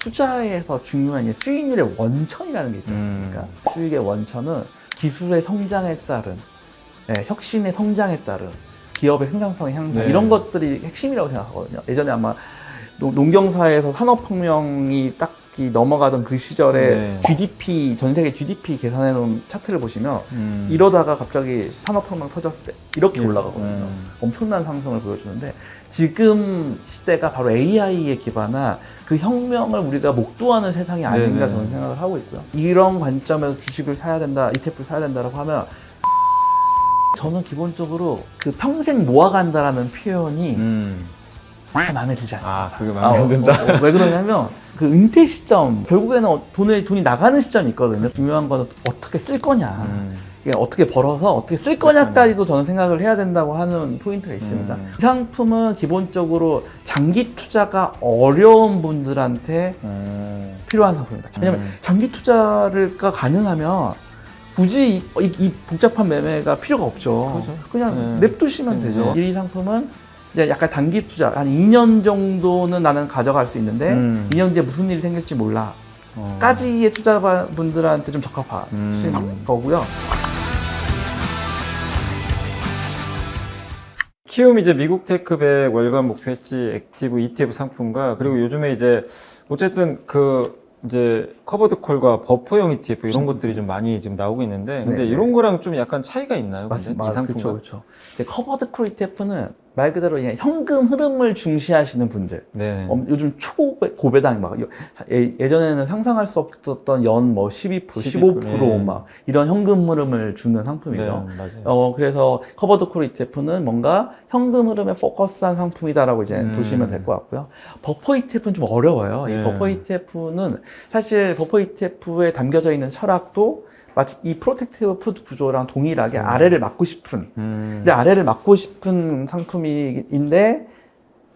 투자에서 중요한 이 수익률의 원천이라는 게 있지 않습니까? 수익의 원천은 기술의 성장에 따른 혁신의 성장에 따른 기업의 생산성의 향상 네. 이런 것들이 핵심이라고 생각하거든요. 예전에 아마 농경사회에서 산업혁명이 딱 넘어가던 그 시절에 GDP, 전 세계 GDP 계산해 놓은 차트를 보시면 이러다가 갑자기 산업혁명 터졌을 때 이렇게 올라가거든요. 엄청난 상승을 보여주는데 지금 시대가 바로 AI에 기반한 그 혁명을 우리가 목도하는 세상이 아닌가 저는 생각을 하고 있고요. 이런 관점에서 주식을 사야 된다, ETF를 사야 된다라고 하면 저는 기본적으로 그 평생 모아간다라는 표현이 마음에 들지 않습니다. 아, 그게 마음에 안 든다? 왜 그러냐면 그 은퇴 시점, 결국에는 돈이 나가는 시점이 있거든요. 중요한 건 어떻게 쓸 거냐, 이게 어떻게 벌어서 어떻게 쓸 거냐까지도 저는 생각을 해야 된다고 하는 포인트가 있습니다. 이 상품은 기본적으로 장기 투자가 어려운 분들한테 필요한 상품입니다. 왜냐면 장기 투자가 가능하면 굳이 이 복잡한 매매가 필요가 없죠. 그냥 냅두시면 되죠. 이 상품은 이제 약간 단기 투자, 한 2년 정도는 나는 가져갈 수 있는데 2년 뒤에 무슨 일이 생길지 몰라 까지의 투자분들한테 좀 적합하신 거고요. 키움 이제 미국 테크백 월간 목표 했지 액티브 ETF 상품과 그리고 요즘에 이제 어쨌든 이제 커버드 콜과 버퍼형 ETF 이런 것들이 좀 많이 지금 나오고 있는데 근데 네네. 이런 거랑 좀 약간 차이가 있나요? 맞습니다. 이 상품과? 그렇죠. 커버드 콜 ETF는 말 그대로 그냥 현금 흐름을 중시하시는 분들. 네. 요즘 초고배당 예전에는 상상할 수 없었던 연 12%, 15% 막 이런 현금 흐름을 주는 상품이죠. 네, 맞아요. 그래서 커버드 콜 ETF는 뭔가 현금 흐름에 포커스한 상품이다라고 이제 보시면 될 것 같고요. 버퍼 ETF는 좀 어려워요. 이 버퍼 ETF는 사실 버퍼 ETF에 담겨져 있는 철학도 마치 이 프로텍티브 푸드 구조랑 동일하게 아래를 막고 싶은 근데 아래를 막고 싶은 상품인데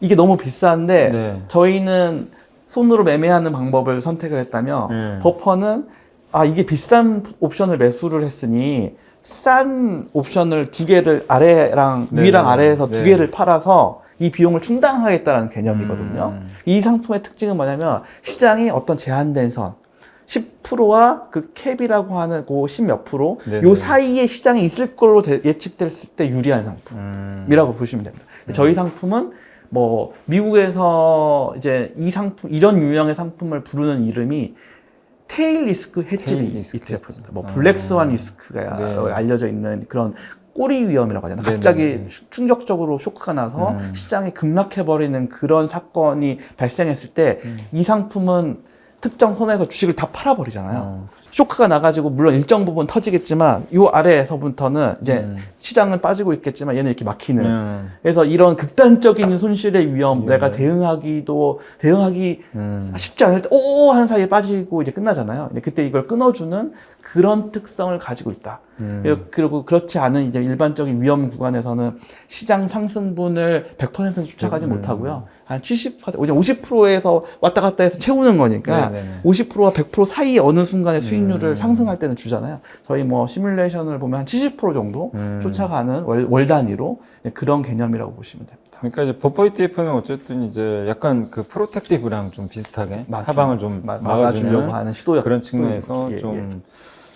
이게 너무 비싼데 저희는 손으로 매매하는 방법을 선택을 했다면 버퍼는 이게 비싼 옵션을 매수를 했으니 싼 옵션을 두 개를 아래랑 위랑 아래에서 두 개를 팔아서 이 비용을 충당하겠다는 개념이거든요. 이 상품의 특징은 뭐냐면 시장이 어떤 제한된 선 10%와 그 캡이라고 하는 그 10몇 프로 요 사이에 시장에 있을 걸로 예측됐을 때 유리한 상품이라고 보시면 됩니다. 저희 상품은 뭐 미국에서 이제 이 상품 이런 유형의 상품을 부르는 이름이 테일 리스크 헤지 ETF입니다. 뭐 블랙스완 리스크가 알려져 있는 그런 꼬리 위험이라고 하잖아요. 갑자기 충격적으로 쇼크가 나서 시장이 급락해버리는 그런 사건이 발생했을 때 이 상품은 특정 선에서 주식을 다 팔아버리잖아요. 쇼크가 나가지고 물론 일정 부분 터지겠지만 요 아래에서부터는 이제 시장은 빠지고 있겠지만 얘는 이렇게 막히는 그래서 이런 극단적인 손실의 위험 내가 대응하기 쉽지 않을 때 오 하는 사이에 빠지고 이제 끝나잖아요. 근데 그때 이걸 끊어주는 그런 특성을 가지고 있다. 그리고 그렇지 않은 이제 일반적인 위험 구간에서는 시장 상승분을 100% 쫓아가지 못하고요. 한 70%, 50%에서 왔다 갔다 해서 채우는 거니까 50%와 100% 사이 어느 순간에 수익률을 상승할 때는 주잖아요. 저희 뭐 시뮬레이션을 보면 한 70% 정도 쫓아가는 월 단위로 그런 개념이라고 보시면 됩니다. 그러니까 이제 버퍼 ETF는 어쨌든 이제 약간 그 프로텍티브랑 좀 비슷하게 하방을 좀 막아주려고 하는 시도였 그런 측면에서 좀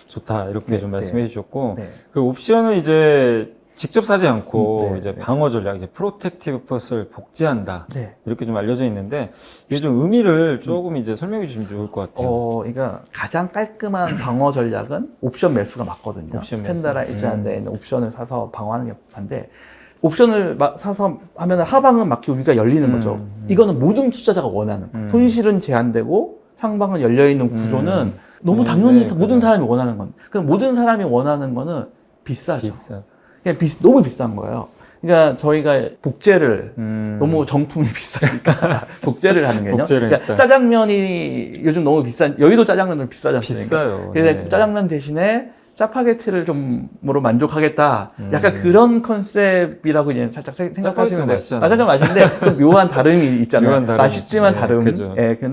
좋다 이렇게 좀 말씀해 주셨고 그 옵션은 이제 직접 사지 않고 이제 방어 전략, 이제 프로텍티브 펫을 복제한다 이렇게 좀 알려져 있는데 이게 좀 의미를 조금 이제 설명해 주시면 좋을 것 같아요. 그러니까 가장 깔끔한 방어 전략은 옵션 매수가 맞거든요. 스탠다라이즈한 데 있는 옵션을 사서 방어하는 게 맞는데 옵션을 사서 하면 하방은 막히고 위가 열리는 거죠. 이거는 모든 투자자가 원하는 손실은 제한되고 상방은 열려있는 구조는 너무 당연히 모든 사람이 원하는 건. 그럼 모든 사람이 원하는 거는 비싸죠. 그냥 너무 비싼 거예요. 그러니까 저희가 복제를 너무 정품이 비싸니까 복제를 하는 개념. 그러니까 짜장면이 요즘 너무 비싼 여의도 짜장면은 비싸지 않습니까? 비싸요. 그래서 짜장면 대신에 짜파게티를 좀으로 만족하겠다. 약간 그런 컨셉이라고 이제 살짝 생각하시면 돼요. 짜장면 맛있는데 좀 묘한 다름이 있잖아요. 맛있지만 다름.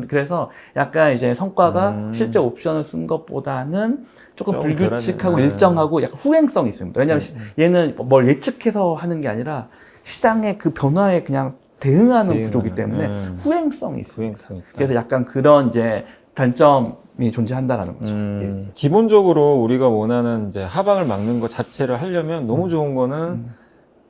그래서 약간 이제 성과가 실제 옵션을 쓴 것보다는 조금 불규칙하고 일정하고 약간 후행성이 있습니다. 왜냐하면 얘는 뭘 예측해서 하는 게 아니라 시장의 그 변화에 그냥 대응하는 구조이기 때문에 후행성이 있습니다. 그래서 약간 그런 이제 단점이 존재한다라는 거죠. 예. 기본적으로 우리가 원하는 이제 하방을 막는 것 자체를 하려면 너무 좋은 거는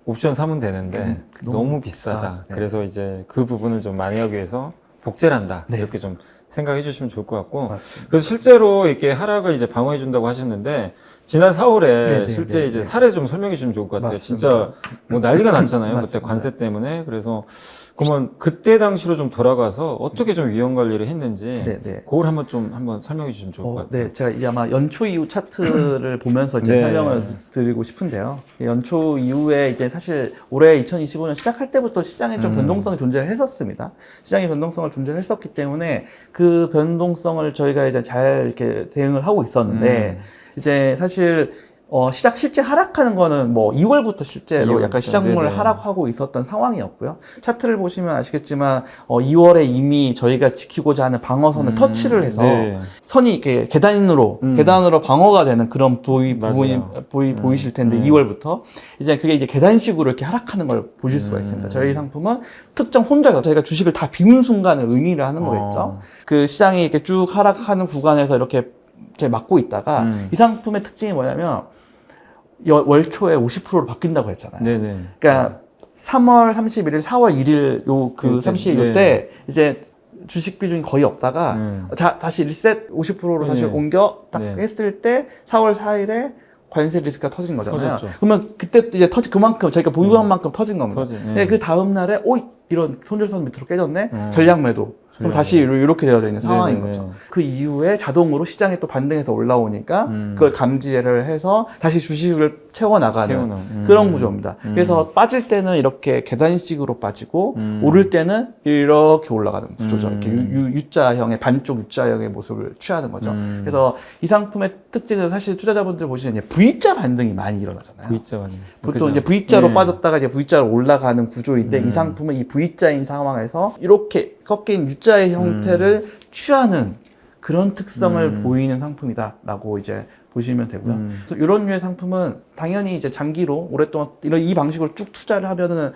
옵션 사면 되는데 너무 비싸다. 네. 그래서 이제 그 부분을 좀 만회하기 위해서 복제를 한다. 네. 이렇게 좀 생각해 주시면 좋을 것 같고. 맞습니다. 그래서 실제로 이렇게 하락을 이제 방어해 준다고 하셨는데 지난 4월에 실제 이제 사례 좀 설명해 주시면 좋을 것 같아요. 맞습니다. 진짜 뭐 난리가 났잖아요. 그때 관세 때문에. 그래서 그러면 그때 당시로 좀 돌아가서 어떻게 좀 위험 관리를 했는지 그걸 한번 설명해 주시면 좋을 것 같아요. 네, 제가 이제 아마 연초 이후 차트를 보면서 이제 설명을 드리고 싶은데요. 연초 이후에 이제 사실 올해 2025년 시작할 때부터 시장에 좀 변동성이 존재를 했었습니다. 시장의 변동성을 존재를 했었기 때문에 그 변동성을 저희가 이제 잘 이렇게 대응을 하고 있었는데 이제 사실 시작 실제 하락하는 거는 뭐 2월부터 실제로 약간 시장물 하락하고 있었던 상황이었고요. 차트를 보시면 아시겠지만 2월에 이미 저희가 지키고자 하는 방어선을 터치를 해서 선이 이렇게 계단으로 방어가 되는 그런 부분이 보이실 텐데 2월부터 이제 그게 이제 계단식으로 이렇게 하락하는 걸 보실 수가 있습니다. 저희 상품은 특정 혼자서 저희가 주식을 다 비운 순간을 의미를 하는 거겠죠. 그 시장이 이렇게 쭉 하락하는 구간에서 이렇게 막고 있다가 이 상품의 특징이 뭐냐면 월초에 50%로 바뀐다고 했잖아요. 그러니까 3월 31일, 4월 1일 그 30일 때 이제 주식 비중이 거의 없다가 다시 리셋 50%로 다시 옮겨 딱 했을 때 4월 4일에 관세 리스크가 터진 거잖아요. 그러면 그때 이제 그만큼 저희가 보유한 만큼 터진 겁니다. 그 다음 날에 이런 손절선 밑으로 깨졌네. 전략 매도. 그럼 다시 이렇게 되어져 있는 상황인 거죠. 그 이후에 자동으로 시장에 또 반등해서 올라오니까 그걸 감지를 해서 다시 주식을 채워나가는 그런 구조입니다. 그래서 빠질 때는 이렇게 계단식으로 빠지고 오를 때는 이렇게 올라가는 구조죠. 이렇게 U자형의 반쪽 U자형의 모습을 취하는 거죠. 그래서 이 상품의 특징은 사실 투자자분들 보시면 V자 반등이 많이 일어나잖아요. V자 반등. 보통 이제 V자로 빠졌다가 이제 V자로 올라가는 구조인데 이 상품은 이 V자인 상황에서 이렇게 꺾인 U자의 형태를 취하는 그런 특성을 보이는 상품이다라고 이제 보시면 되고요. 그래서 이런 류의 상품은 당연히 이제 장기로 오랫동안 이 방식으로 쭉 투자를 하면은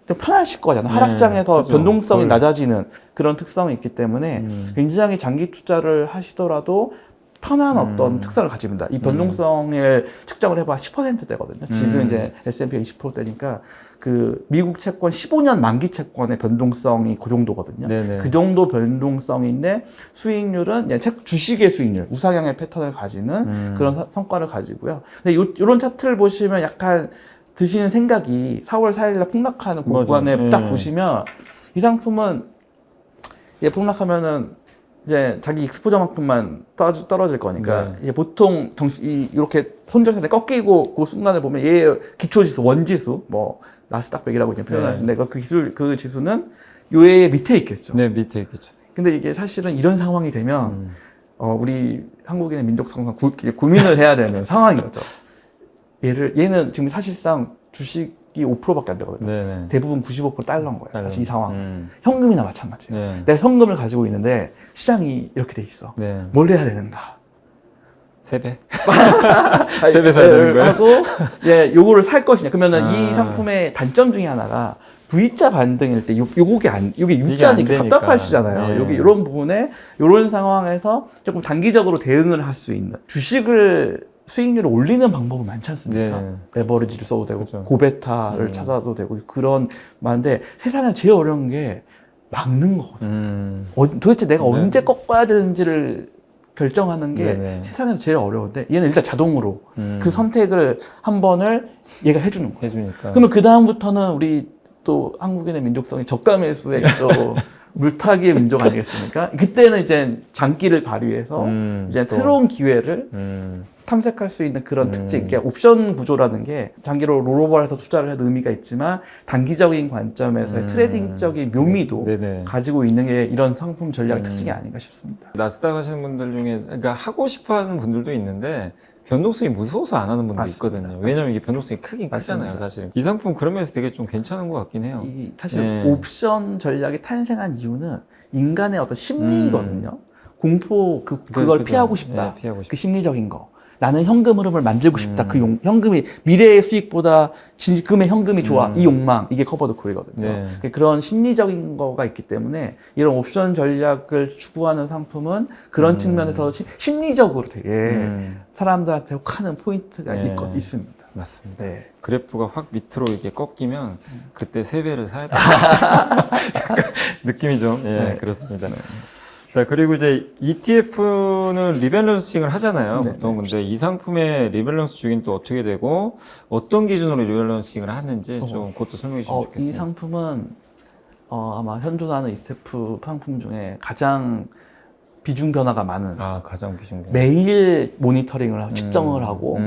좀 편하실 거잖아요. 하락장에서 그렇죠. 변동성이 낮아지는 그런 특성이 있기 때문에 굉장히 장기 투자를 하시더라도 편한 어떤 특성을 가집니다. 이 변동성을 측정을 해봐 10%대거든요. 지금 이제 S&P 20%대니까 그 미국 채권 15년 만기 채권의 변동성이 그 정도거든요. 그 정도 변동성인데 수익률은 주식의 수익률, 우상향의 패턴을 가지는 그런 성과를 가지고요. 근데 이런 차트를 보시면 약간 드시는 생각이 4월 4일날 폭락하는 그 구간에 딱 보시면 이 상품은 폭락하면은 이제 자기 익스포저만큼만 떨어질 거니까 이제 보통 이렇게 손절선에 꺾이고 그 순간을 보면 얘 기초지수 원지수 뭐 나스닥 100이라고 이제 표현하시는데 그 지수는 요에 밑에 있겠죠. 네, 밑에 있겠죠. 근데 이게 사실은 이런 상황이 되면 우리 한국인의 민족성상 고민을 해야 되는 상황인 거죠. 얘는 지금 사실상 주식이 5%밖에 안 되거든요. 대부분 95% 달러인 거예요. 사실 이 상황. 현금이나 마찬가지예요. 내가 현금을 가지고 있는데 시장이 이렇게 돼 있어. 뭘 해야 되는가? 3배? 3배 사야 되는 거예요? 하고, 요거를 살 것이냐. 그러면은 이 상품의 단점 중에 하나가 V자 반등일 때 요게 U자니까 답답하시잖아요. 여기 이런 부분에 이런 상황에서 조금 단기적으로 대응을 할 수 있는 수익률을 올리는 방법은 많지 않습니까? 레버리지를 써도 되고, 고베타를 찾아도 되고, 그런 많은데 세상에 제일 어려운 게 막는 거거든요. 도대체 내가 언제 꺾어야 되는지를 결정하는 게 세상에서 제일 어려운데 얘는 일단 자동으로 그 선택을 한 번을 얘가 해주는 거예요. 그러면 그 다음부터는 우리 또 한국인의 민족성이 저가 매수에 또 물타기의 민족 아니겠습니까? 그때는 이제 장기를 발휘해서 이제 새로운 기회를 탐색할 수 있는 그런 특징. 그러니까 옵션 구조라는 게 장기로 롤오버해서 투자를 해도 의미가 있지만 단기적인 관점에서의 트레이딩적인 묘미도 가지고 있는 게 이런 상품 전략의 특징이 아닌가 싶습니다. 나스닥 하시는 분들 중에 그러니까 하고 싶어 하는 분들도 있는데 변동성이 무서워서 안 하는 분도 있거든요. 왜냐면 이게 변동성이 크긴 크잖아요, 사실. 이 상품 그런 면에서 되게 좀 괜찮은 것 같긴 해요. 사실 옵션 전략이 탄생한 이유는 인간의 어떤 심리거든요. 공포, 그걸 피하고 싶다. 그 심리적인 거. 나는 현금 흐름을 만들고 싶다. 그 현금이 미래의 수익보다 지금의 현금이 좋아. 이 욕망, 이게 커버드 콜이거든요. 네. 그런 심리적인 거가 있기 때문에 이런 옵션 전략을 추구하는 상품은 그런 측면에서 심리적으로 되게 사람들한테 혹하는 포인트가 있습니다. 맞습니다. 네. 그래프가 확 밑으로 이렇게 꺾이면 그때 3배를 사야 돼. 느낌이 좀 그렇습니다. 네. 자, 그리고 이제 ETF는 리밸런싱을 하잖아요. 보통. 근데 이 상품의 리밸런스 주기는 또 어떻게 되고 어떤 기준으로 리밸런싱을 하는지 좀 그것도 설명해 주시면 좋겠습니다. 이 상품은 아마 현존하는 ETF 상품 중에 가장 비중 변화가 많은 가장 비중 변화. 매일 모니터링을 측정을 하고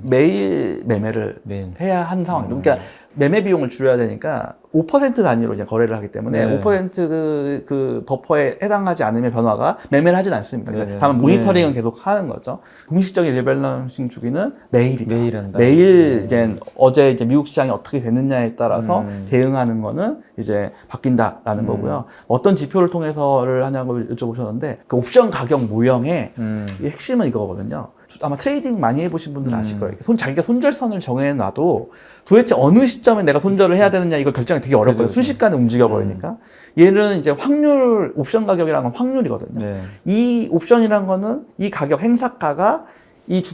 매일 매매를 해야 하는 상황이죠. 그러니까 매매 비용을 줄여야 되니까 5% 단위로 이제 거래를 하기 때문에 5% 그 버퍼에 해당하지 않으면 변화가 매매를 하진 않습니다. 다만 모니터링은 계속 하는 거죠. 공식적인 리밸런싱 주기는 매일이다. 매일 한다. 매일 이제 어제 이제 미국 시장이 어떻게 됐느냐에 따라서 대응하는 거는 이제 바뀐다라는 거고요. 어떤 지표를 통해서를 하냐고 여쭤보셨는데 그 옵션 가격 모형의 이 핵심은 이거거든요. 아마 트레이딩 많이 해보신 분들은 아실 거예요. 자기가 손절선을 정해놔도 도대체 어느 시점에 내가 손절을 해야 되느냐 이걸 결정이 되게 어렵거든요. 순식간에 움직여버리니까. 얘는 이제 확률, 옵션 가격이라는 건 확률이거든요. 이 옵션이라는 거는 이 가격 행사가가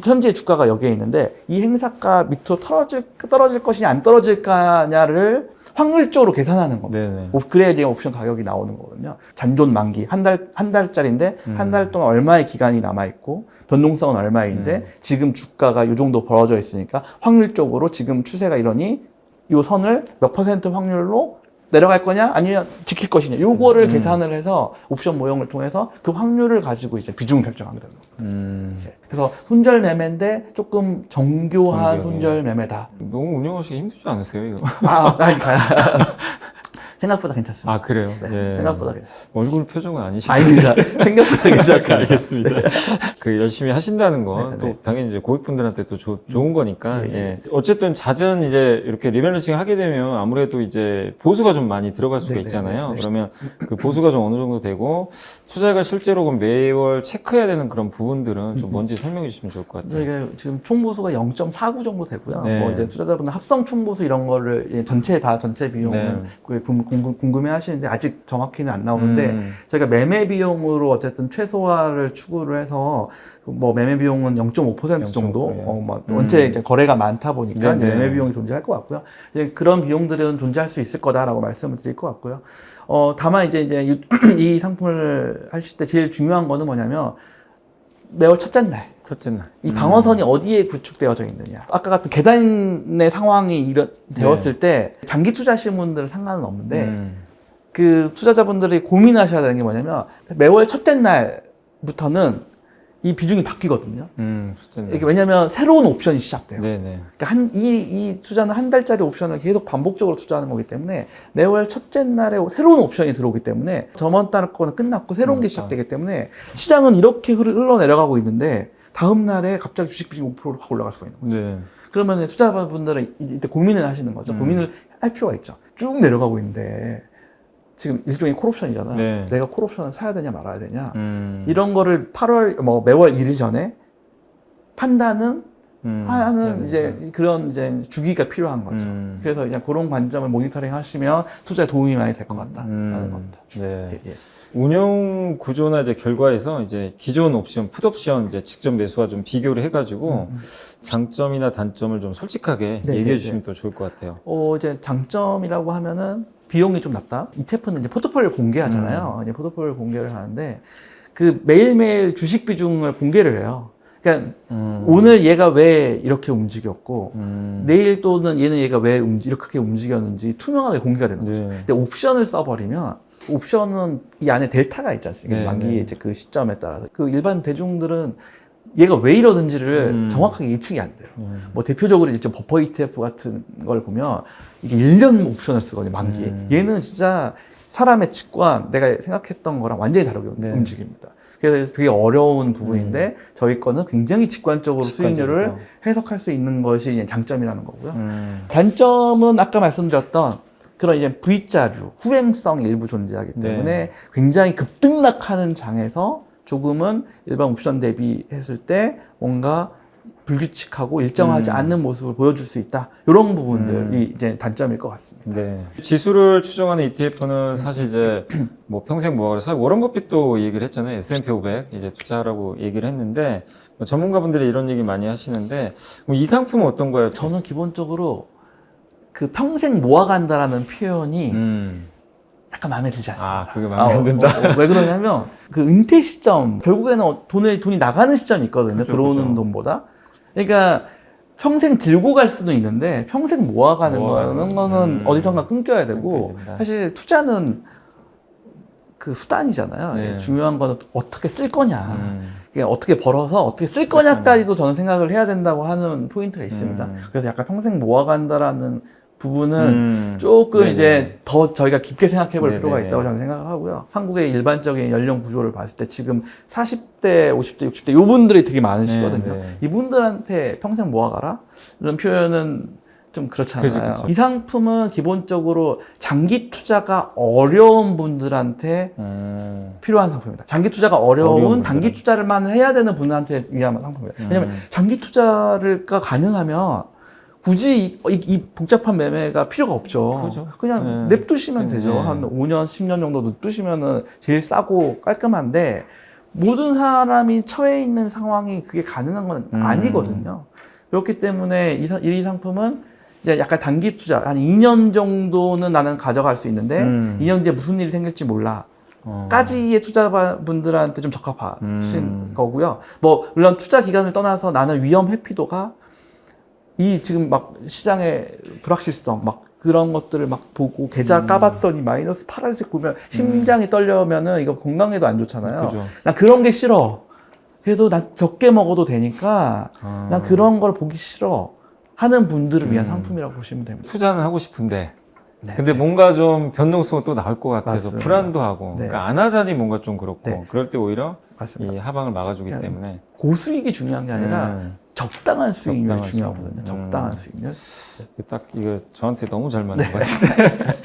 현재 주가가 여기에 있는데 이 행사가 밑으로 떨어질 것이냐 안 떨어질까냐를 확률적으로 계산하는 겁니다. 그래야 이제 옵션 가격이 나오는 거거든요. 잔존 만기 한 달짜리인데 한 달 동안 얼마의 기간이 남아 있고 변동성은 얼마인데 지금 주가가 이 정도 벌어져 있으니까 확률적으로 지금 추세가 이러니 이 선을 몇 % 확률로 내려갈 거냐 아니면 지킬 것이냐 요거를 계산을 해서 옵션 모형을 통해서 그 확률을 가지고 이제 비중을 결정하게 되는 겁니다. 그래서 손절 매매인데 조금 정교한 손절 매매다. 너무 운영하시기 힘들지 않으세요 이거? 그러니까요. 생각보다 괜찮습니다. 그래요? 네, 생각보다 괜찮습니다. 얼굴 표정은 아니시죠? 아닙니다. 생각보다 괜찮습니다. 알겠습니다. 그 열심히 하신다는 건 또 당연히 이제 고객분들한테 또 좋은 거니까. 어쨌든 잦은 이제 이렇게 리밸런싱 하게 되면 아무래도 이제 보수가 좀 많이 들어갈 수가 있잖아요. 그러면 그 보수가 좀 어느 정도 되고 투자가 실제로 그럼 매월 체크해야 되는 그런 부분들은 좀 뭔지 설명해 주시면 좋을 것 같아요. 저희가 지금 총보수가 0.49 정도 되고요. 뭐 이제 투자자분들 합성 총보수 이런 거를 전체 비용은 궁금해 하시는데 아직 정확히는 안 나오는데 저희가 매매 비용으로 어쨌든 최소화를 추구를 해서 뭐 매매 비용은 0.5% 정도 원체 이제 거래가 많다 보니까 이제 매매 비용이 존재할 것 같고요. 이제 그런 비용들은 존재할 수 있을 거다라고 말씀을 드릴 것 같고요. 다만 이제 이 상품을 하실 때 제일 중요한 거는 뭐냐면 매월 첫째 날. 이 방어선이 어디에 구축되어져 있느냐. 아까 같은 계단의 상황이 되었을 때 장기 투자하시는 분들은 상관은 없는데 그 투자자분들이 고민하셔야 되는 게 뭐냐면 매월 첫째 날부터는 이 비중이 바뀌거든요. 이게 왜냐면 새로운 옵션이 시작돼요. 그러니까 이 투자는 한 달짜리 옵션을 계속 반복적으로 투자하는 거기 때문에 매월 첫째 날에 새로운 옵션이 들어오기 때문에 저번 달 거는 끝났고 새로운 게 시작되기 때문에 시장은 이렇게 흘러내려가고 있는데 다음 날에 갑자기 주식 비중이 5%로 확 올라갈 수가 있는 거죠. 그러면 투자자분들은 이때 고민을 하시는 거죠. 고민을 할 필요가 있죠. 쭉 내려가고 있는데 지금 일종의 콜옵션이잖아요. 내가 콜옵션을 사야 되냐 말아야 되냐. 이런 거를 8월 매월 1일 전에 판단은 하는 이제 그런 이제 주기가 필요한 거죠. 그래서 그냥 그런 관점을 모니터링 하시면 투자에 도움이 많이 될 것 같다라는 겁니다. 운영 구조나 이제 결과에서 이제 기존 옵션, 풋옵션 이제 직접 매수와 좀 비교를 해가지고 장점이나 단점을 좀 솔직하게 얘기해 주시면 또 좋을 것 같아요. 이제 장점이라고 하면은 비용이 좀 낮다. ETF는 이제 포트폴리오를 공개하잖아요. 이제 포트폴리오 공개를 하는데 그 매일매일 주식 비중을 공개를 해요. 그러니까 오늘 얘가 왜 이렇게 움직였고 내일 또는 얘가 왜 이렇게 움직였는지 투명하게 공개가 되는 거죠. 근데 옵션을 써버리면 옵션은 이 안에 델타가 있지 않습니까? 만기 이제 그 시점에 따라서 그 일반 대중들은 얘가 왜 이러는지를 정확하게 예측이 안 돼요. 뭐 대표적으로 이제 버퍼 ETF 같은 걸 보면 이게 1년 옵션을 쓰거든요, 만기. 얘는 진짜 사람의 직관, 내가 생각했던 거랑 완전히 다르게 움직입니다. 그래서 되게 어려운 부분인데 저희 거는 굉장히 직관적으로 수익률을 해석할 수 있는 것이 이제 장점이라는 거고요. 단점은 아까 말씀드렸던 그런 이제 V자류, 후행성이 일부 존재하기 때문에 굉장히 급등락하는 장에서 조금은 일반 옵션 대비했을 때 뭔가 불규칙하고 일정하지 않는 모습을 보여줄 수 있다. 이런 부분들이 이제 단점일 것 같습니다. 네. 지수를 추정하는 ETF는 사실 이제 뭐 평생 모아서 사실 워런 버핏도 얘기를 했잖아요. S&P 500 이제 투자하라고 얘기를 했는데 뭐 전문가분들이 이런 얘기 많이 하시는데 뭐 이 상품은 어떤 거예요? 저는 기본적으로 그 평생 모아간다라는 표현이 약간 마음에 들지 않습니다. 그게 마음에 안 든다. 왜 그러냐면 그 은퇴 시점 결국에는 돈이 나가는 시점이 있거든요. 그렇죠, 들어오는 그렇죠. 돈보다. 그러니까 평생 들고 갈 수도 있는데 평생 모아가는 거는 어디선가 끊겨야 되고 사실 투자는 그 수단이잖아요. 네. 중요한 거는 어떻게 쓸 거냐. 어떻게 벌어서 어떻게 쓸 거냐까지도 저는 생각을 해야 된다고 하는 포인트가 있습니다. 그래서 약간 평생 모아간다라는 부분은 조금 네네. 이제 더 저희가 깊게 생각해 볼 필요가 있다고 저는 생각하고요. 한국의 일반적인 연령 구조를 봤을 때 지금 40대, 50대, 60대 이분들이 되게 많으시거든요. 네네. 이분들한테 평생 모아가라? 이런 표현은 좀 그렇잖아요. 그치. 이 상품은 기본적으로 장기 투자가 어려운 분들한테 필요한 상품입니다. 장기 투자가 어려운 단기 투자를만 해야 되는 분들한테 위한 상품입니다. 왜냐하면 장기 투자가 가능하면 굳이 이 복잡한 매매가 필요가 없죠. 그렇죠. 그냥 냅두시면 되죠. 한 5년, 10년 정도 냅두시면은 제일 싸고 깔끔한데 모든 사람이 처해 있는 상황이 그게 가능한 건 아니거든요. 그렇기 때문에 이 상품은 이제 약간 단기 투자, 한 2년 정도는 나는 가져갈 수 있는데 2년 뒤에 무슨 일이 생길지 몰라. 까지의 투자분들한테 좀 적합하신 거고요. 뭐 물론 투자 기간을 떠나서 나는 위험 회피도가 지금 막 시장의 불확실성 막 그런 것들을 막 보고 계좌 까봤더니 마이너스 8알씩 보면 심장이 떨려면은 이거 건강에도 안 좋잖아요. 그죠. 난 그런 게 싫어. 그래도 난 적게 먹어도 되니까 난 그런 걸 보기 싫어 하는 분들을 위한 상품이라고 보시면 됩니다. 투자는 하고 싶은데 근데 뭔가 좀 변동성은 또 나올 것 같아서 맞습니다. 불안도 하고 그러니까 안 하자니 뭔가 좀 그렇고 그럴 때 오히려 맞습니다. 이 하방을 막아주기 때문에 고수익이 중요한 게 아니라 적당한 수익률이 중요하거든요. 적당한 수익률. 딱 이거 저한테 너무 잘 맞는 것 같은데.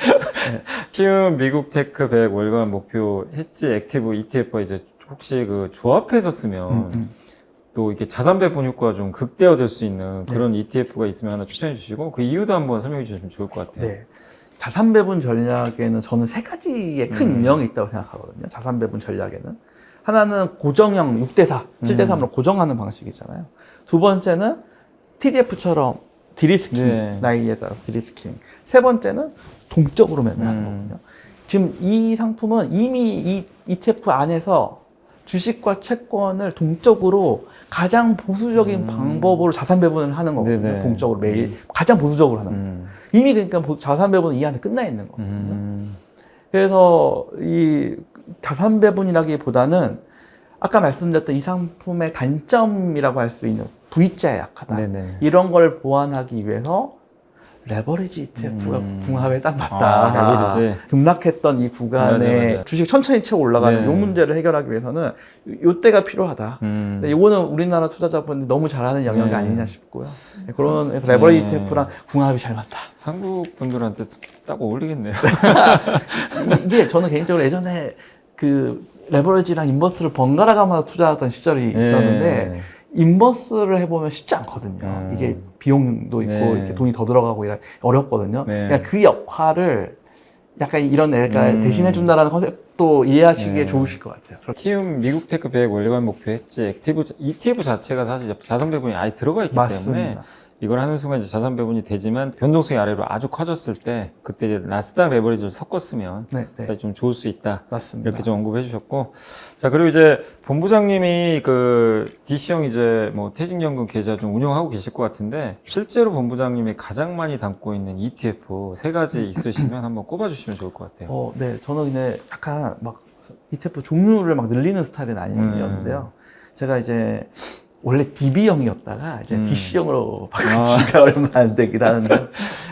키움 미국 테크 100 월간 목표 해지 액티브 ETF가 이제 혹시 그 조합해서 쓰면 또 이렇게 자산 배분 효과가 좀 극대화될 수 있는 그런 ETF가 있으면 하나 추천해 주시고 그 이유도 한번 설명해 주시면 좋을 것 같아요. 네. 자산 배분 전략에는 저는 3가지의 큰 유형이 있다고 생각하거든요. 자산 배분 전략에는. 하나는 고정형 6대4, 7대3으로 고정하는 방식이잖아요. 두 번째는 TDF처럼 디리스킹, 나이에 따라 디리스킹. 세 번째는 동적으로 매매하는 거거든요. 지금 이 상품은 이미 이 ETF 안에서 주식과 채권을 동적으로 가장 보수적인 방법으로 자산 배분을 하는 거거든요. 동적으로 매일 가장 보수적으로 하는 거예요. 이미 그러니까 자산 배분은 이 안에 끝나 있는 거거든요. 그래서 이 자산 배분이라기보다는 아까 말씀드렸던 이 상품의 단점이라고 할 수 있는 V자에 약하다. 이런 걸 보완하기 위해서 레버리지 ETF가 궁합에 딱 맞다. 급락했던 이 구간에 주식 천천히 채워 올라가는 이 문제를 해결하기 위해서는 요때가 필요하다. 이거는 우리나라 투자자분들이 너무 잘하는 영역이 아니냐 싶고요. 그런 레버리지 ETF랑 궁합이 잘 맞다. 한국 분들한테 딱 어울리겠네요. 이게 저는 개인적으로 예전에 그 레버리지랑 인버스를 번갈아 가면서 투자하던 시절이 있었는데 인버스를 해보면 쉽지 않거든요. 이게 비용도 있고 이렇게 돈이 더 들어가고 어렵거든요. 그러니까 그 역할을 약간 이런 애가 대신해준다라는 컨셉도 이해하시기에 좋으실 것 같아요. 키움 미국 테크 100 월간 목표 했지 ETF 자체가 사실 자산 배분이 아예 들어가 있기 때문에 이걸 하는 순간 이제 자산 배분이 되지만 변동성이 아래로 아주 커졌을 때 그때 이제 나스닥 레버리지를 섞었으면 좀 좋을 수 있다. 맞습니다. 이렇게 좀 언급해 주셨고. 자, 그리고 이제 본부장님이 그 DC형 이제 뭐 퇴직연금 계좌 좀 운영하고 계실 것 같은데 실제로 본부장님이 가장 많이 담고 있는 ETF 3가지 있으시면 한번 꼽아 주시면 좋을 것 같아요. 네. 저는 근데 약간 막 ETF 종류를 막 늘리는 스타일은 아니었는데요. 제가 이제 원래 DB형이었다가 이제 DC형으로 바꾼 지가 얼마 안 되긴 하는데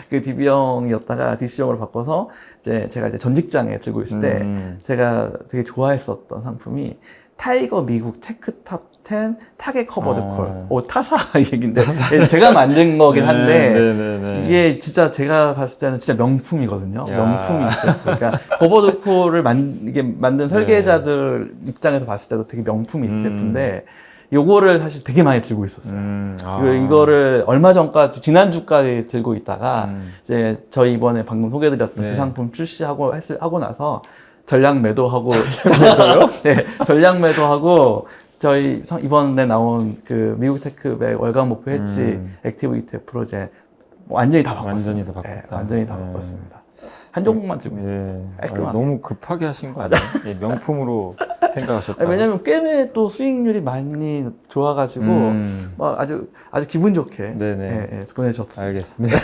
그 DB형이었다가 DC형으로 바꿔서 제가 이제 전 직장에 들고 있을 때 제가 되게 좋아했었던 상품이 타이거 미국 테크탑 10 타겟 커버드 콜. 타사 얘기인데 제가 만든 거긴 한데 이게 진짜 제가 봤을 때는 진짜 명품이거든요. 명품이죠. 그러니까 커버드 콜을 이게 만든 설계자들 입장에서 봤을 때도 되게 명품 ETF인데 요거를 사실 되게 많이 들고 있었어요. 이거를 얼마 전까지, 지난주까지 들고 있다가, 이제 저희 이번에 방금 소개해드렸던 그 상품 출시하고 하고 나서 전략 매도하고, 네, 전략 매도하고, 저희 이번에 나온 그 미국 테크백 월간 목표 해지 액티브 ETF로 이제 완전히 다 바꿨습니다. 완전히 다 바꿨다. 네, 완전히 다 바꿨습니다. 한 종목만 들고 있어요. 너무 급하게 하신 거 아니에요? 예, 명품으로 생각하셨다. 왜냐면 게임에 또 수익률이 많이 좋아가지고 아주 기분 좋게 보내주셨습니다. 알겠습니다.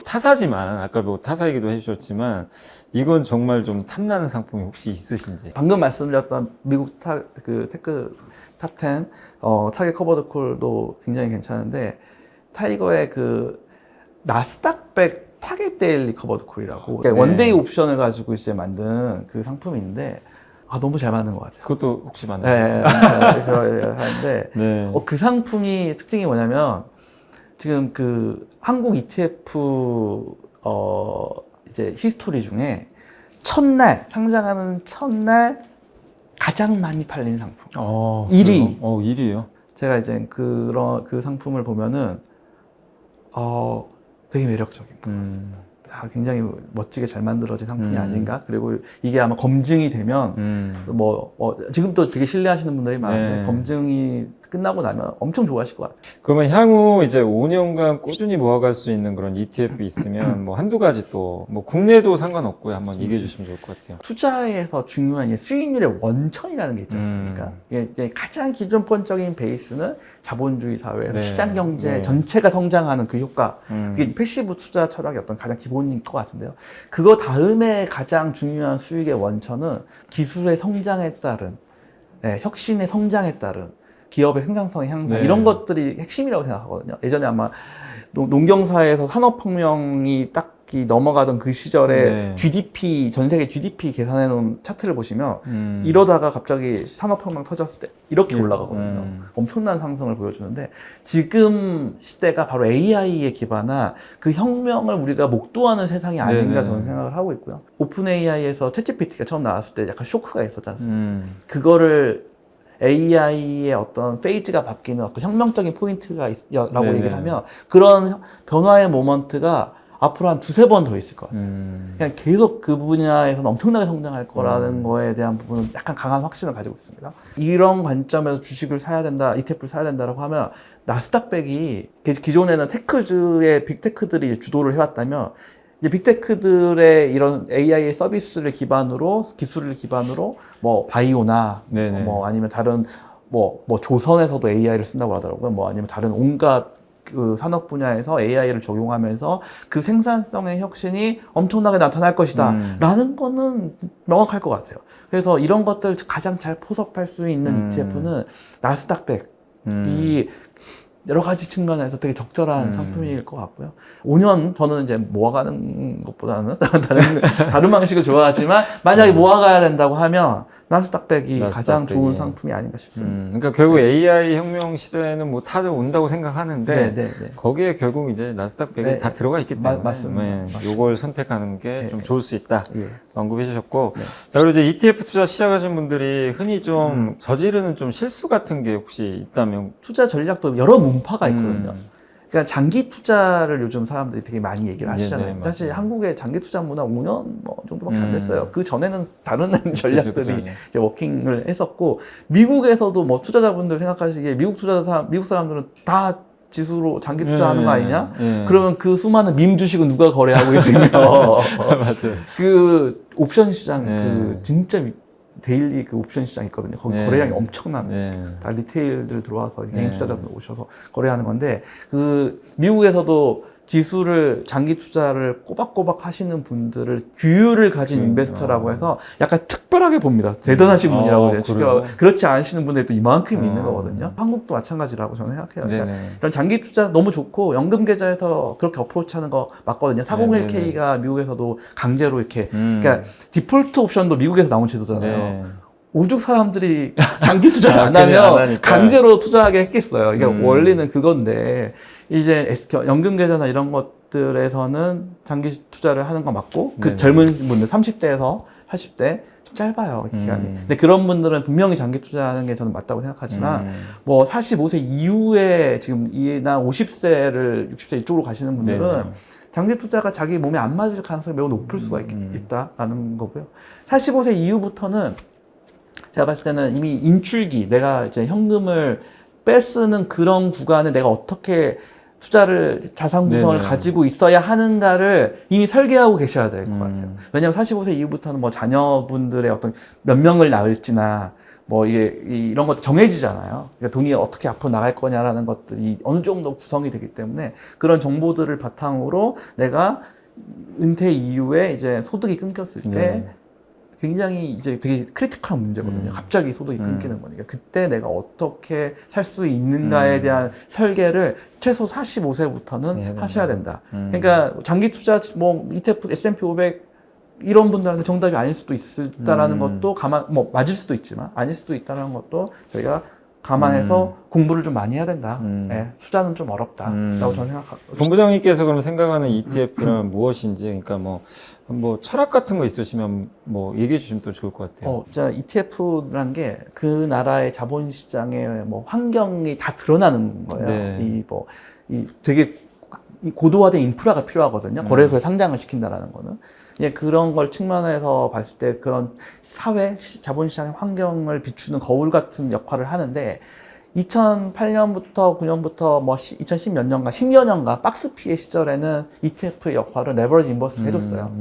타사지만 아까 뭐 타사 얘기도 해주셨지만 이건 정말 좀 탐나는 상품이 혹시 있으신지? 방금 말씀드렸던 미국 테크 탑10 타겟 커버드 콜도 굉장히 괜찮은데 타이거의 그 나스닥백 타겟 데일리 커버드 콜이라고 그러니까 원데이 옵션을 가지고 이제 만든 그 상품인데 너무 잘 맞는 것 같아요. 그것도 혹시 만나셨어요? 네, 하는데 네. 그 상품이 특징이 뭐냐면 지금 그 한국 ETF 이제 히스토리 중에 상장하는 첫날 가장 많이 팔린 상품 1위. 1위요? 제가 이제 그 상품을 보면은 되게 매력적인 것 같습니다. 굉장히 멋지게 잘 만들어진 상품이 아닌가. 그리고 이게 아마 검증이 되면 지금도 되게 신뢰하시는 분들이 많은데 검증이 끝나고 나면 엄청 좋아하실 것 같아요. 그러면 향후 이제 5년간 꾸준히 모아갈 수 있는 그런 ETF 있으면 뭐 한두 가지 또 뭐 국내도 상관없고요. 한번 얘기해 주시면 좋을 것 같아요. 투자에서 중요한 게 수익률의 원천이라는 게 있지 않습니까? 이게 가장 기존권적인 베이스는 자본주의 사회에서 시장 경제 전체가 성장하는 그 효과. 그게 패시브 투자 철학의 어떤 가장 기본인 것 같은데요. 그거 다음에 가장 중요한 수익의 원천은 기술의 성장에 따른 혁신의 성장에 따른 기업의 생산성의 향상 이런 것들이 핵심이라고 생각하거든요. 예전에 아마 농경사에서 산업혁명이 딱 넘어가던 그 시절에 GDP, 전 세계 GDP 계산해 놓은 차트를 보시면 이러다가 갑자기 산업혁명 터졌을 때 이렇게 올라가거든요. 엄청난 상승을 보여주는데 지금 시대가 바로 AI에 기반한 그 혁명을 우리가 목도하는 세상이 아닌가 저는 생각을 하고 있고요. 오픈 AI에서 챗GPT가 처음 나왔을 때 약간 쇼크가 있었지 않습니까? 그거를 AI의 어떤 페이지가 바뀌는 어떤 혁명적인 포인트가 라고 얘기를 하면 그런 변화의 모먼트가 앞으로 한 두세 번 더 있을 것 같아요. 그냥 계속 그 분야에서는 엄청나게 성장할 거라는 거에 대한 부분은 약간 강한 확신을 가지고 있습니다. 이런 관점에서 주식을 사야 된다, ETF를 사야 된다라고 하면 나스닥백이 기존에는 테크주의 빅테크들이 주도를 해왔다면 이제 빅테크들의 이런 AI 서비스를 기반으로 기술을 기반으로 뭐 바이오나 뭐 아니면 다른 뭐 조선에서도 AI를 쓴다고 하더라고요. 뭐 아니면 다른 온갖 그 산업 분야에서 AI를 적용하면서 그 생산성의 혁신이 엄청나게 나타날 것이다 라는 거는 명확할 것 같아요. 그래서 이런 것들 가장 잘 포섭할 수 있는 ETF는 나스닥백 이 여러 가지 측면에서 되게 적절한 상품일 것 같고요. 5년 저는 이제 모아가는 것보다는 다른 방식을 좋아하지만 만약에 모아가야 된다고 하면 나스닥백이 가장 좋은 상품이 아닌가 싶습니다. 그러니까 결국 AI 혁명 시대에는 뭐 다들 온다고 생각하는데 거기에 결국 이제 나스닥백이 다 들어가 있기 때문에 맞습니다. 요걸 선택하는 게 좀 좋을 수 있다. 언급해 주셨고 자 그리고 이제 ETF 투자 시작하신 분들이 흔히 좀 저지르는 좀 실수 같은 게 혹시 있다면 투자 전략도 여러 문파가 있거든요. 그러니까 장기 투자를 요즘 사람들이 되게 많이 얘기를 하시잖아요. 사실 한국의 장기 투자 문화 5년 정도밖에 안 됐어요. 그 전에는 다른 전략들이 이제 워킹을 했었고 미국에서도 뭐 투자자분들 생각하시기에 미국 사람들은 다 지수로 장기 투자하는 거 아니냐? 그러면 그 수많은 밈 주식은 누가 거래하고 있으며 맞아요. 그 옵션 시장 그 진짜 데일리 그 옵션 시장 있거든요. 거기 거래량이 엄청납니다. 다 리테일들 들어와서 개인 투자자분들 오셔서 거래하는 건데 그 미국에서도 지수를 장기 투자를 꼬박꼬박 하시는 분들을 규율을 가진 인베스터라고 해서 약간 특별하게 봅니다. 대단하신 분이라고 해요. 그렇지 않으시는 분들도 이만큼 있는 거거든요. 한국도 마찬가지라고 저는 생각해요. 그러니까 이런 장기 투자 너무 좋고 연금 계좌에서 그렇게 어프로치하는 거 맞거든요. 401k가 미국에서도 강제로 이렇게 그러니까 디폴트 옵션도 미국에서 나온 제도잖아요. 오죽 사람들이 장기 투자를 안 하면 강제로 투자하게 했겠어요. 이게 원리는 그건데 이제 연금 계좌나 이런 것들에서는 장기 투자를 하는 거 맞고 그 젊은 분들 30대에서 40대 좀 짧아요, 기간이. 근데 그런 분들은 분명히 장기 투자하는 게 저는 맞다고 생각하지만, 뭐 45세 이후에 지금 나 50세를 60세 이쪽으로 가시는 분들은 네네. 장기 투자가 자기 몸에 안 맞을 가능성이 매우 높을 수가 있다라는 거고요. 45세 이후부터는 제가 봤을 때는 이미 인출기, 내가 이제 현금을 빼쓰는 그런 구간에 내가 어떻게 투자를, 자산 구성을 네네. 가지고 있어야 하는가를 이미 설계하고 계셔야 될 것 같아요. 왜냐하면 45세 이후부터는 뭐 자녀분들의 어떤 몇 명을 낳을지나 뭐 이게 이런 것도 정해지잖아요. 그러니까 돈이 어떻게 앞으로 나갈 거냐라는 것들이 어느 정도 구성이 되기 때문에 그런 정보들을 바탕으로 내가 은퇴 이후에 이제 소득이 끊겼을 때 네. 굉장히 이제 되게 크리티컬한 문제거든요. 갑자기 소득이 끊기는 거니까. 그때 내가 어떻게 살 수 있는가에 대한 설계를 최소 45세부터는 하셔야 된다. 그러니까 장기 투자, 뭐 ETF, S&P 500 이런 분들한테 정답이 아닐 수도 있다라는 것도 뭐 맞을 수도 있지만 아닐 수도 있다는 것도 저희가 감안해서 공부를 좀 많이 해야 된다. 네, 투자는 좀 어렵다라고 저는 생각합니다. 본부장님께서 그럼 생각하는 ETF는 무엇인지, 그러니까 뭐 철학 같은 거 있으시면 뭐 얘기해 주시면 또 좋을 것 같아요. 진짜 ETF라는 게 그 나라의 자본시장의 뭐 환경이 다 드러나는 거예요. 네. 이 되게 고도화된 인프라가 필요하거든요. 거래소에 상장을 시킨다라는 거는. 이제 그런 걸 측면에서 봤을 때 그런 사회, 자본시장의 환경을 비추는 거울 같은 역할을 하는데 2008년부터 9년부터 뭐 2010 몇 년간 10여 년간 박스 피해 시절에는 ETF의 역할을 레버리지 인버스가 해줬어요.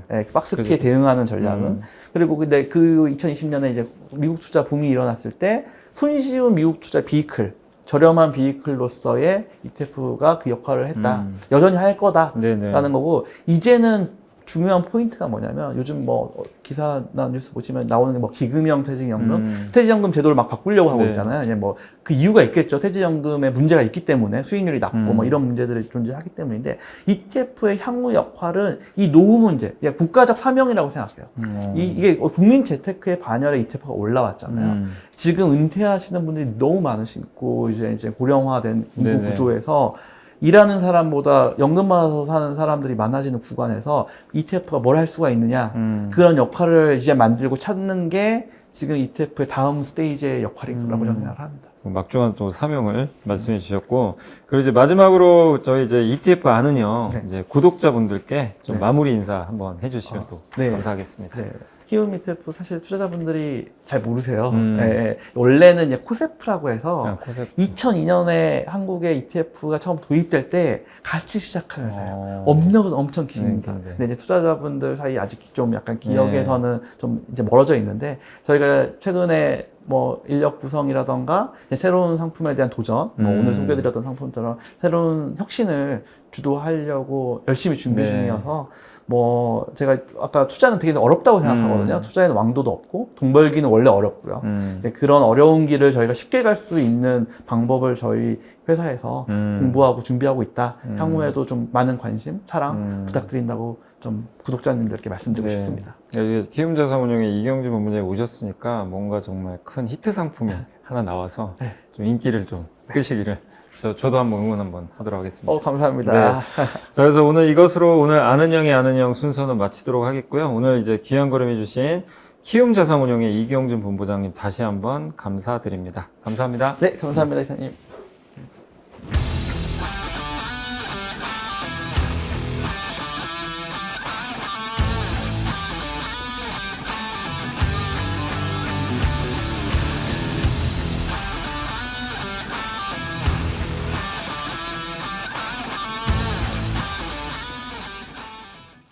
네, 박스 피해 대응하는 전략은. 그리고 근데 그 2020년에 이제 미국 투자 붐이 일어났을 때 손쉬운 미국 투자 비이클, 저렴한 비이클로서의 ETF가 그 역할을 했다. 여전히 할 거다라는 거고, 이제는 중요한 포인트가 뭐냐면 요즘 뭐 기사나 뉴스 보시면 나오는 게 뭐 기금형 퇴직연금, 퇴직연금 제도를 막 바꾸려고 하고 있잖아요. 이제 뭐 그 이유가 있겠죠. 퇴직연금에 문제가 있기 때문에 수익률이 낮고 뭐 이런 문제들이 존재하기 때문인데 ETF의 향후 역할은 이 노후 문제, 국가적 사명이라고 생각해요. 이게 국민 재테크의 반열에 ETF가 올라왔잖아요. 지금 은퇴하시는 분들이 너무 많으시고 이제 고령화된 인구 구조에서 일하는 사람보다 연금 받아서 사는 사람들이 많아지는 구간에서 ETF가 뭘 할 수가 있느냐, 그런 역할을 이제 만들고 찾는 게 지금 ETF의 다음 스테이지의 역할이라고 저는 생각을 합니다. 막중한 또 사명을 말씀해 주셨고, 그리고 이제 마지막으로 저희 이제 ETF 아는형 이제 구독자분들께 좀 마무리 인사 한번 해주시면 또 감사하겠습니다. 키움 ETF 사실 투자자분들이 잘 모르세요. 원래는 이제 코세프라고 해서 2002년에 한국에 ETF가 처음 도입될 때 같이 시작하면서요. 업력은 엄청 깁니다. 근데 이제 투자자분들 사이 아직 좀 약간 기억에서는 좀 이제 멀어져 있는데 저희가 최근에 뭐 인력 구성이라던가 새로운 상품에 대한 도전, 뭐 오늘 소개드렸던 상품처럼 새로운 혁신을 주도하려고 열심히 준비 중이어서 뭐 제가 아까 투자는 되게 어렵다고 생각하거든요. 투자에는 왕도도 없고 돈 벌기는 원래 어렵고요. 그런 어려운 길을 저희가 쉽게 갈 수 있는 방법을 저희 회사에서 공부하고 준비하고 있다. 향후에도 좀 많은 관심, 사랑 부탁드린다고 좀 구독자님들께 말씀드리고 싶습니다. 여기 키움 자산운용의 이경주 본부장이 오셨으니까 뭔가 정말 큰 히트 상품이 하나 나와서 좀 인기를 좀 끄시기를. 그래서 저도 한번 응원 한번 하도록 하겠습니다. 감사합니다. 자, 그래서 오늘 이것으로 오늘 아는 형 순서는 마치도록 하겠고요. 오늘 이제 귀한 걸음 해주신 키움 자산운용의 이경준 본부장님 다시 한번 감사드립니다. 감사합니다. 네, 감사합니다, 이사님.